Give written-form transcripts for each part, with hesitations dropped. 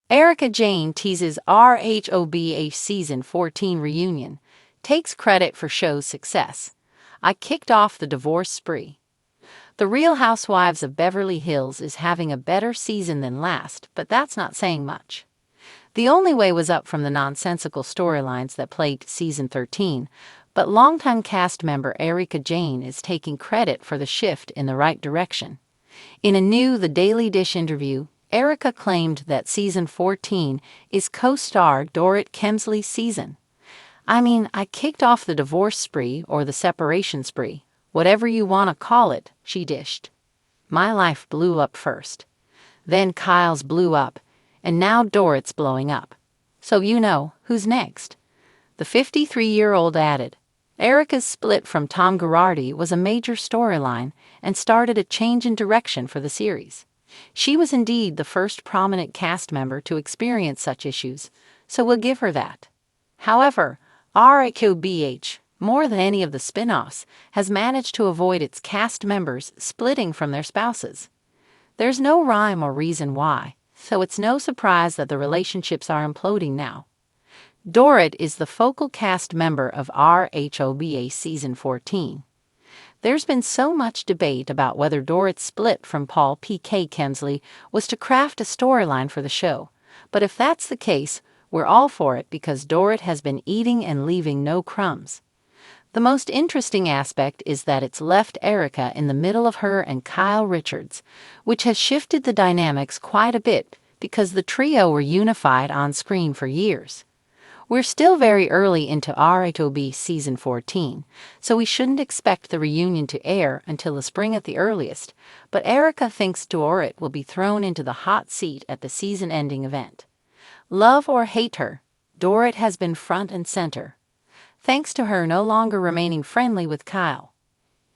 Erika Jayne teases RHOBH Season 14 reunion, takes credit for show's success. I kicked off the divorce spree. The Real Housewives of Beverly Hills is having a better season than last, but that's not saying much. The only way was up from the nonsensical storylines that plagued Season 13, but longtime cast member Erika Jayne is taking credit for the shift in the right direction. In a new The Daily Dish interview, Erika claimed that Season 14 is co-star Dorit Kemsley's season. I kicked off the divorce spree or the separation spree, whatever you want to call it, she dished. My life blew up first. Then Kyle's blew up, and now Dorit's blowing up. So you know, who's next? The 53-year-old added. Erika's split from Tom Girardi was a major storyline and started a change in direction for the series. She was indeed the first prominent cast member to experience such issues, so we'll give her that. However, RHOBH, more than any of the spin-offs, has managed to avoid its cast members splitting from their spouses. There's no rhyme or reason why, so it's no surprise that the relationships are imploding now. Dorit is the focal cast member of RHOBH Season 14. There's been so much debate about whether Dorit's split from Paul P.K. Kemsley was to craft a storyline for the show, but if that's the case, we're all for it because Dorit has been eating and leaving no crumbs. The most interesting aspect is that it's left Erika in the middle of her and Kyle Richards, which has shifted the dynamics quite a bit because the trio were unified on screen for years. We're still very early into RHOBH Season 14, so we shouldn't expect the reunion to air until the spring at the earliest, but Erika thinks Dorit will be thrown into the hot seat at the season-ending event. Love or hate her, Dorit has been front and center, thanks to her no longer remaining friendly with Kyle.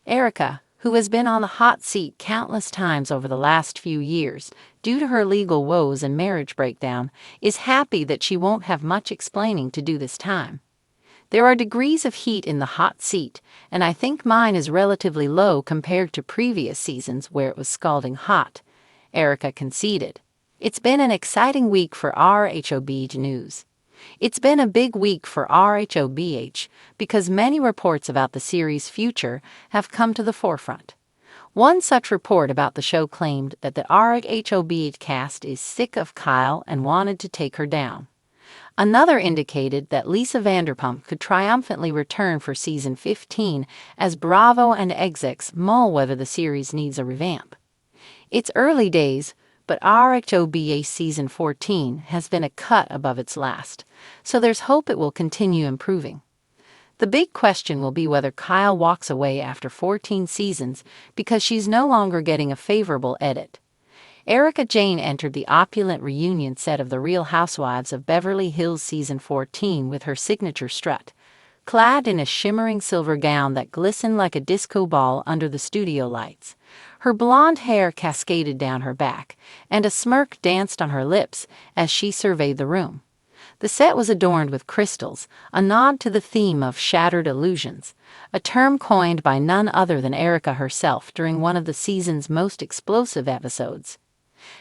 Erika, who has been on the hot seat countless times over the last few years due to her legal woes and marriage breakdown, is happy that she won't have much explaining to do this time. There are degrees of heat in the hot seat, and I think mine is relatively low compared to previous seasons where it was scalding hot, Erika conceded. It's been an exciting week for RHOBH news. It's been a big week for RHOBH because many reports about the series' future have come to the forefront. One such report about the show claimed that the RHOBH cast is sick of Kyle and wanted to take her down. Another indicated that Lisa Vanderpump could triumphantly return for Season 15 as Bravo and execs mull whether the series needs a revamp. It's early days, but RHOBH Season 14 has been a cut above its last, so there's hope it will continue improving. The big question will be whether Kyle walks away after 14 seasons because she's no longer getting a favorable edit. Erika Jayne entered the opulent reunion set of The Real Housewives of Beverly Hills Season 14 with her signature strut, clad in a shimmering silver gown that glistened like a disco ball under the studio lights. Her blonde hair cascaded down her back, and a smirk danced on her lips as she surveyed the room. The set was adorned with crystals, a nod to the theme of shattered illusions, a term coined by none other than Erika herself during one of the season's most explosive episodes.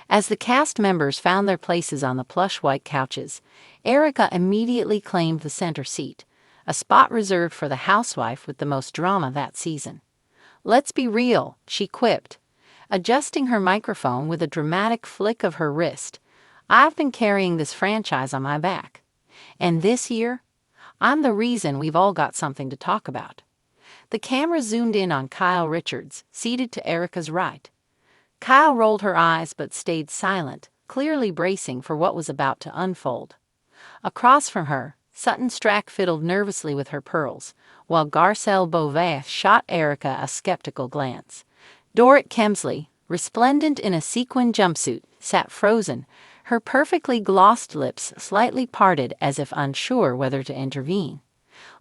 As the cast members found their places on the plush white couches, Erika immediately claimed the center seat, a spot reserved for the housewife with the most drama that season. "Let's be real," she quipped, adjusting her microphone with a dramatic flick of her wrist. "I've been carrying this franchise on my back. And this year, I'm the reason we've all got something to talk about." The camera zoomed in on Kyle Richards, seated to Erika's right. Kyle rolled her eyes but stayed silent, clearly bracing for what was about to unfold. Across from her, Sutton Strack fiddled nervously with her pearls, while Garcelle Beauvais shot Erika a skeptical glance. Dorit Kemsley, resplendent in a sequin jumpsuit, sat frozen, her perfectly glossed lips slightly parted as if unsure whether to intervene.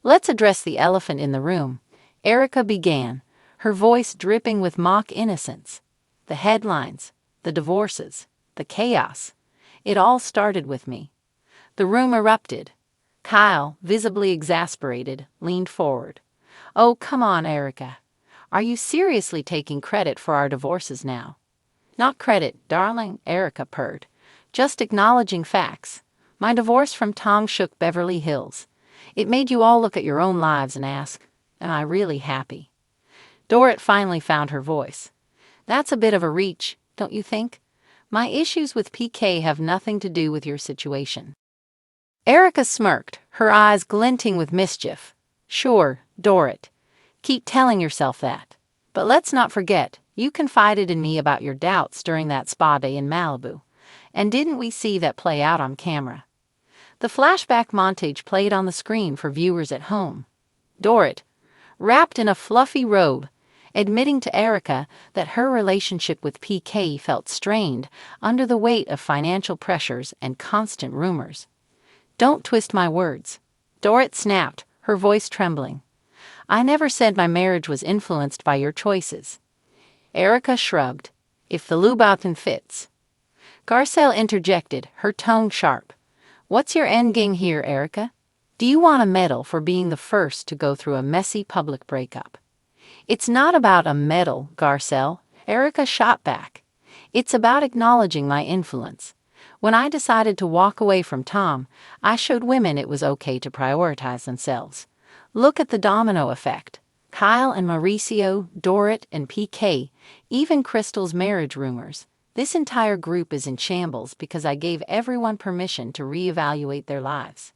"Let's address the elephant in the room," Erika began, her voice dripping with mock innocence. "The headlines, the divorces, the chaos. It all started with me." The room erupted. Kyle, visibly exasperated, leaned forward. "Oh, come on, Erika. Are you seriously taking credit for our divorces now?" "Not credit, darling," Erika purred. Just acknowledging facts. My divorce from Tom shook Beverly Hills. It made you all look at your own lives and ask, am I really happy? Dorrit finally found her voice. That's a bit of a reach, don't you think? My issues with PK have nothing to do with your situation. Erika smirked, her eyes glinting with mischief. Sure, Dorrit. Keep telling yourself that. But let's not forget, you confided in me about your doubts during that spa day in Malibu. And didn't we see that play out on camera? The flashback montage played on the screen for viewers at home. Dorrit, wrapped in a fluffy robe, admitting to Erika that her relationship with PK felt strained under the weight of financial pressures and constant rumors. Don't twist my words. Dorrit snapped, her voice trembling. I never said my marriage was influenced by your choices. Erika shrugged. If the Louboutin fits. Garcelle interjected, her tone sharp. What's your endgame here, Erika? Do you want a medal for being the first to go through a messy public breakup? It's not about a medal, Garcelle, Erika shot back. It's about acknowledging my influence. When I decided to walk away from Tom, I showed women it was okay to prioritize themselves. Look at the domino effect. Kyle and Mauricio, Dorrit and PK, even Crystal's marriage rumors. This entire group is in shambles because I gave everyone permission to reevaluate their lives.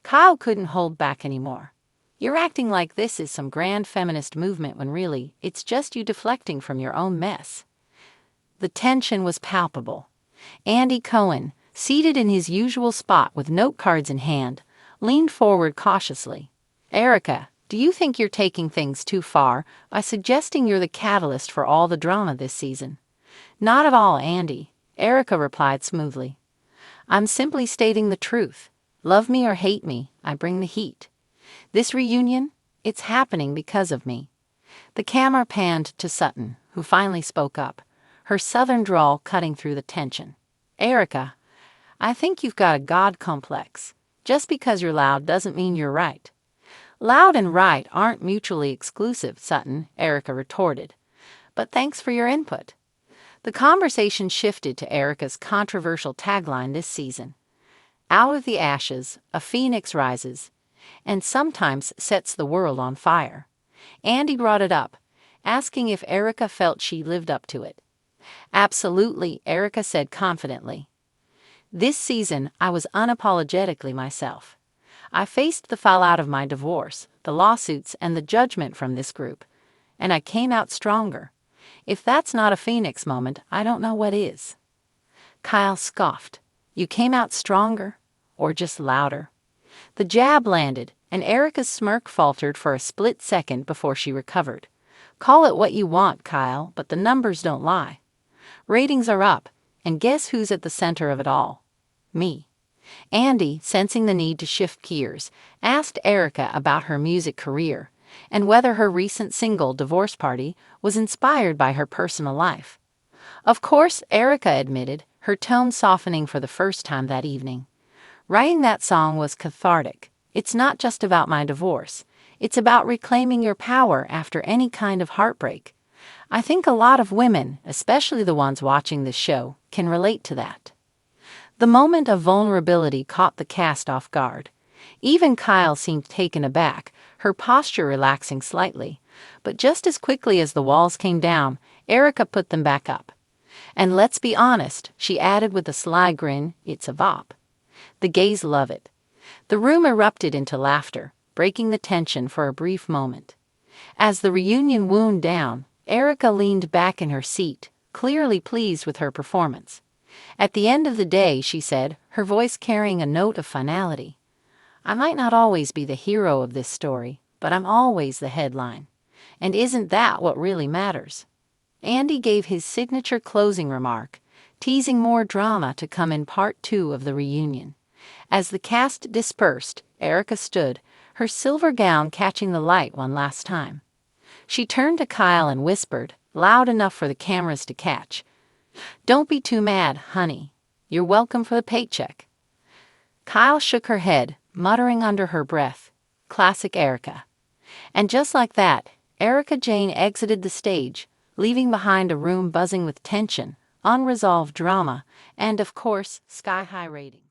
Kyle couldn't hold back anymore. You're acting like this is some grand feminist movement when really, it's just you deflecting from your own mess. The tension was palpable. Andy Cohen, seated in his usual spot with note cards in hand, leaned forward cautiously. Erika, do you think you're taking things too far by suggesting you're the catalyst for all the drama this season? Not at all, Andy, Erika replied smoothly. I'm simply stating the truth. Love me or hate me, I bring the heat. This reunion, it's happening because of me. The camera panned to Sutton, who finally spoke up, her southern drawl cutting through the tension. Erika, I think you've got a God complex. Just because you're loud doesn't mean you're right. Loud and right aren't mutually exclusive, Sutton, Erika retorted. But thanks for your input. The conversation shifted to Erika's controversial tagline this season. Out of the ashes, a phoenix rises, and sometimes sets the world on fire. Andy brought it up, asking if Erika felt she lived up to it. Absolutely, Erika said confidently. This season, I was unapologetically myself. I faced the fallout of my divorce, the lawsuits, and the judgment from this group, and I came out stronger. If that's not a phoenix moment, I don't know what is. Kyle scoffed. You came out stronger, or just louder? The jab landed, and Erika's smirk faltered for a split second before she recovered. Call it what you want, Kyle, but the numbers don't lie. Ratings are up, and guess who's at the center of it all? Me. Andy, sensing the need to shift gears, asked Erika about her music career and whether her recent single, Divorce Party, was inspired by her personal life. Of course, Erika admitted, her tone softening for the first time that evening. Writing that song was cathartic. It's not just about my divorce. It's about reclaiming your power after any kind of heartbreak. I think a lot of women, especially the ones watching this show, can relate to that. The moment of vulnerability caught the cast off guard. Even Kyle seemed taken aback, her posture relaxing slightly. But just as quickly as the walls came down, Erika put them back up. And let's be honest, she added with a sly grin, it's a bop. The gays love it. The room erupted into laughter, breaking the tension for a brief moment. As the reunion wound down, Erika leaned back in her seat, clearly pleased with her performance. At the end of the day, she said, her voice carrying a note of finality, I might not always be the hero of this story, but I'm always the headline. And isn't that what really matters? Andy gave his signature closing remark, teasing more drama to come in part 2 of the reunion. As the cast dispersed, Erika stood, her silver gown catching the light one last time. She turned to Kyle and whispered, loud enough for the cameras to catch, Don't be too mad, honey. You're welcome for the paycheck. Kyle shook her head, muttering under her breath, classic Erika. And just like that, Erika Jayne exited the stage, leaving behind a room buzzing with tension, unresolved drama, and of course, sky-high ratings.